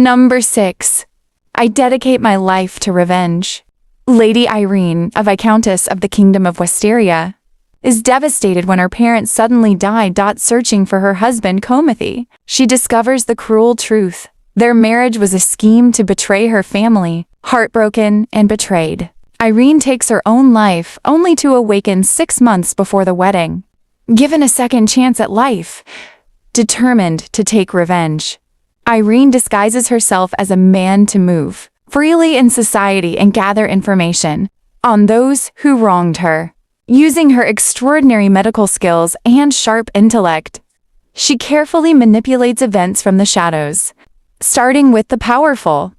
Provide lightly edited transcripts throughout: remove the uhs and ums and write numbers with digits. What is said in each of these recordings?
Number 6. I dedicate my life to revenge. Lady Irene, a Viscountess of the Kingdom of Wisteria, is devastated when her parents suddenly die. Searching for her husband Komathi, she discovers the cruel truth. Their marriage was a scheme to betray her family. Heartbroken and betrayed, Irene takes her own life, only to awaken 6 months before the wedding. Given a second chance at life, determined to take revenge, Irene disguises herself as a man to move freely in society and gather information on those who wronged her. Using her extraordinary medical skills and sharp intellect, she carefully manipulates events from the shadows, starting with the powerful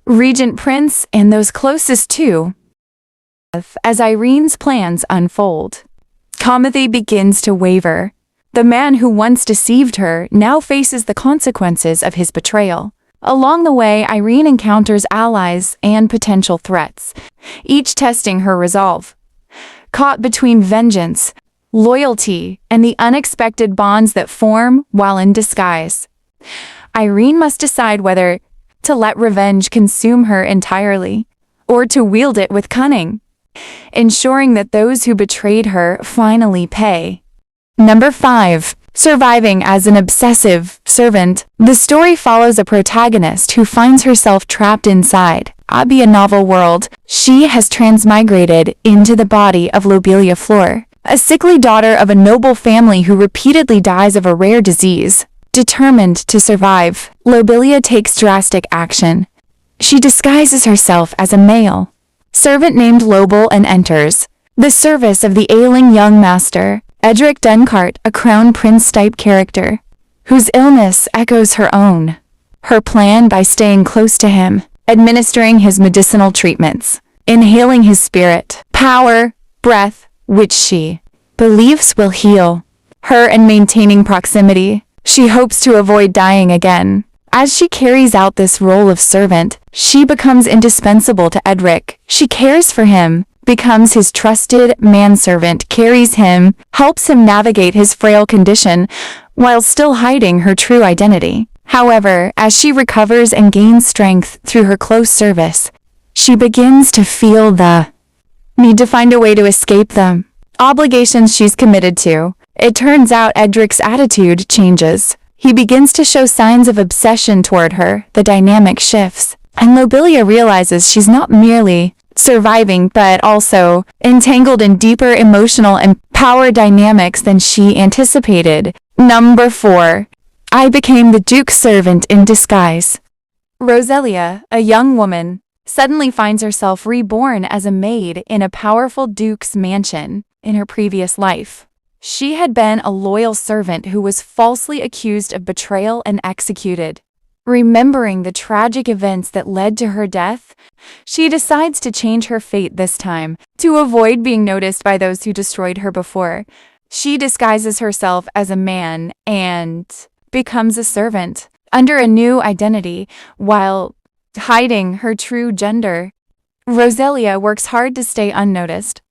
Regent Prince and those closest to. As Irene's plans unfold, Komathi begins to waver. The man who once deceived her now faces the consequences of his betrayal. Along the way, Irene encounters allies and potential threats, each testing her resolve. Caught between vengeance, loyalty, and the unexpected bonds that form while in disguise, Irene must decide whether to let revenge consume her entirely, or to wield it with cunning, ensuring that those who betrayed her finally pay. Number 5. Surviving as an obsessive servant. The story follows a protagonist who finds herself trapped inside a novel world. She has transmigrated into the body of Lobelia Fleur, a sickly daughter of a noble family who repeatedly dies of a rare disease. Determined to survive, Lobelia takes drastic action. She disguises herself as a male servant named Lobel and enters the service of the ailing young master, Edric Duncart, a crown prince-type character, whose illness echoes her own. Her plan, by staying close to him, administering his medicinal treatments, inhaling his spirit, power, breath, which she believes will heal her, and maintaining proximity, she hopes to avoid dying again. As she carries out this role of servant, she becomes indispensable to Edric. She cares for him, becomes his trusted manservant, carries him, helps him navigate his frail condition, while still hiding her true identity. However, as she recovers and gains strength through her close service, she begins to feel the need to find a way to escape the obligations she's committed to. It turns out Edric's attitude changes. He begins to show signs of obsession toward her. The dynamic shifts, and Lobelia realizes she's not merely surviving but also entangled in deeper emotional and power dynamics than she anticipated. Number 4. I became the Duke's servant in disguise. Roselia, a young woman, suddenly finds herself reborn as a maid in a powerful duke's mansion. In her previous life, she had been a loyal servant who was falsely accused of betrayal and executed. Remembering the tragic events that led to her death, she decides to change her fate this time. To avoid being noticed by those who destroyed her before, she disguises herself as a man and becomes a servant under a new identity while hiding her true gender. Roselia works hard to stay unnoticed,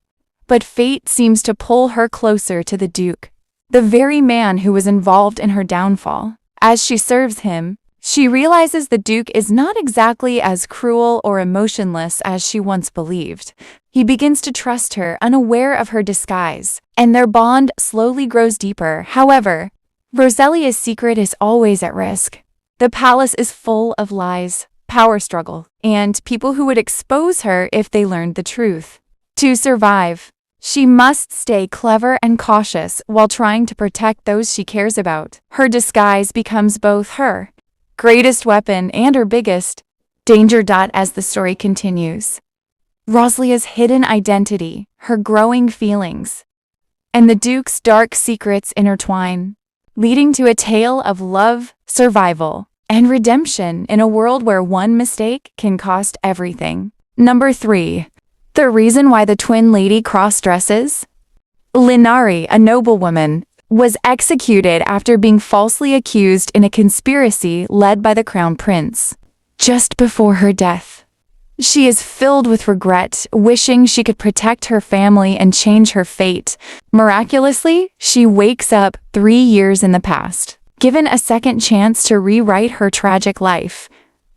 but fate seems to pull her closer to the Duke, the very man who was involved in her downfall. As she serves him, she realizes the Duke is not exactly as cruel or emotionless as she once believed. He begins to trust her, unaware of her disguise, and their bond slowly grows deeper. However, Roselia's secret is always at risk. The palace is full of lies, power struggle, and people who would expose her if they learned the truth. To survive, she must stay clever and cautious while trying to protect those she cares about. Her disguise becomes both her greatest weapon and her biggest danger. As the story continues, Roselia's hidden identity, her growing feelings, and the Duke's dark secrets intertwine, leading to a tale of love, survival, and redemption in a world where one mistake can cost everything. Number 3. The reason why the twin lady cross-dresses. Linari, a noblewoman, was executed after being falsely accused in a conspiracy led by the crown prince. Just before her death, she is filled with regret, wishing she could protect her family and change her fate. Miraculously, she wakes up 3 years in the past. Given a second chance to rewrite her tragic life,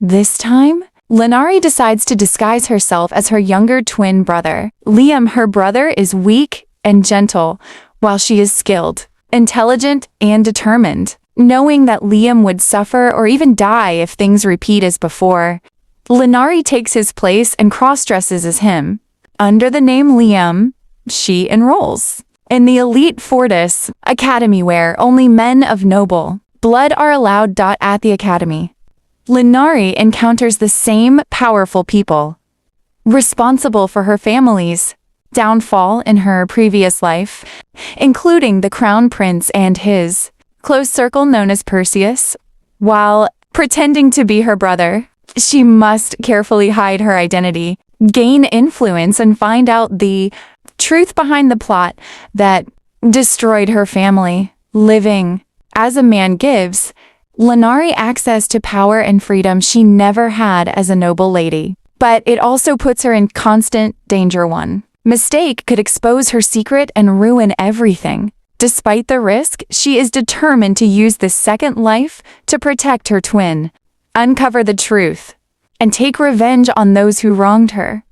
This time, Linari decides to disguise herself as her younger twin brother. Liam, her brother, is weak and gentle, while she is skilled, intelligent, and determined. Knowing that Liam would suffer or even die if things repeat as before, Linari takes his place and cross-dresses as him. Under the name Liam, she enrolls in the elite Fortis Academy where only men of noble blood are allowed. At the academy, Linari encounters the same powerful people, responsible for her family's downfall in her previous life, including the crown prince and his close circle known as Perseus. While pretending to be her brother, she must carefully hide her identity, gain influence, and find out the truth behind the plot that destroyed her family. Living as a man gives Linari access to power and freedom she never had as a noble lady, but it also puts her in constant danger. One mistake could expose her secret and ruin everything. Despite the risk, she is determined to use this second life to protect her twin, uncover the truth, and take revenge on those who wronged her.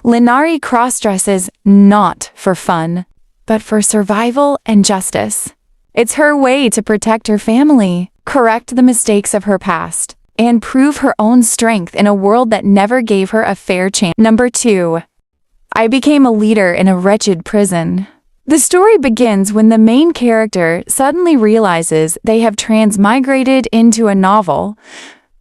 Linari crossdresses not for fun, but for survival and justice. It's her way to protect her family, correct the mistakes of her past, and prove her own strength in a world that never gave her a fair chance. Number 2. I became a leader in a wretched prison. The story begins when the main character suddenly realizes they have transmigrated into a novel,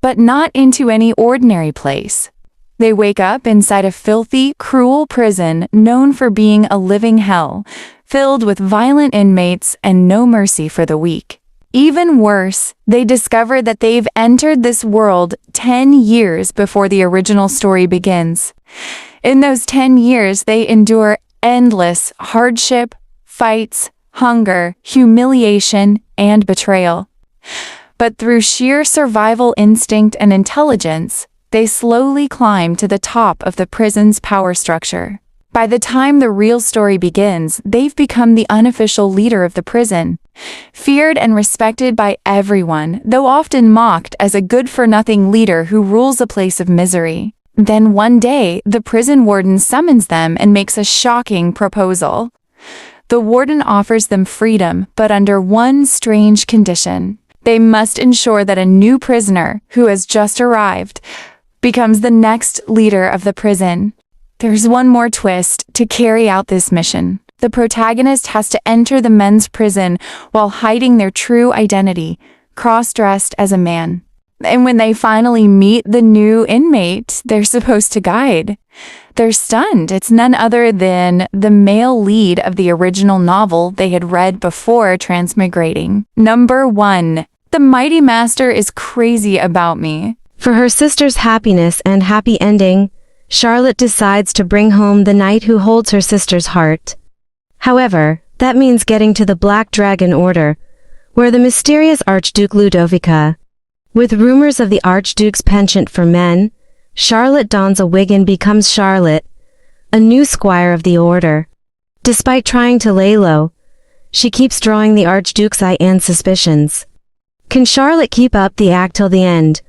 but not into any ordinary place. They wake up inside a filthy, cruel prison known for being a living hell, filled with violent inmates and no mercy for the weak. Even worse, they discover that they've entered this world 10 years before the original story begins. In those 10 years, they endure endless hardship, fights, hunger, humiliation, and betrayal. But through sheer survival instinct and intelligence, they slowly climb to the top of the prison's power structure. By the time the real story begins, they've become the unofficial leader of the prison, feared and respected by everyone, though often mocked as a good-for-nothing leader who rules a place of misery. Then one day, the prison warden summons them and makes a shocking proposal. The warden offers them freedom, but under one strange condition. They must ensure that a new prisoner, who has just arrived, becomes the next leader of the prison. There's one more twist to carry out this mission. The protagonist has to enter the men's prison while hiding their true identity, cross-dressed as a man. And when they finally meet the new inmate they're supposed to guide, they're stunned. It's none other than the male lead of the original novel they had read before transmigrating. Number 1. The Mighty Master is crazy about me. For her sister's happiness and happy ending, Charlotte decides to bring home the knight who holds her sister's heart. However, that means getting to the Black Dragon Order, where the mysterious Archduke Ludovica. With rumors of the Archduke's penchant for men, Charlotte dons a wig and becomes Charlotte, a new squire of the order. Despite trying to lay low, she keeps drawing the Archduke's eye and suspicions. Can Charlotte keep up the act till the end,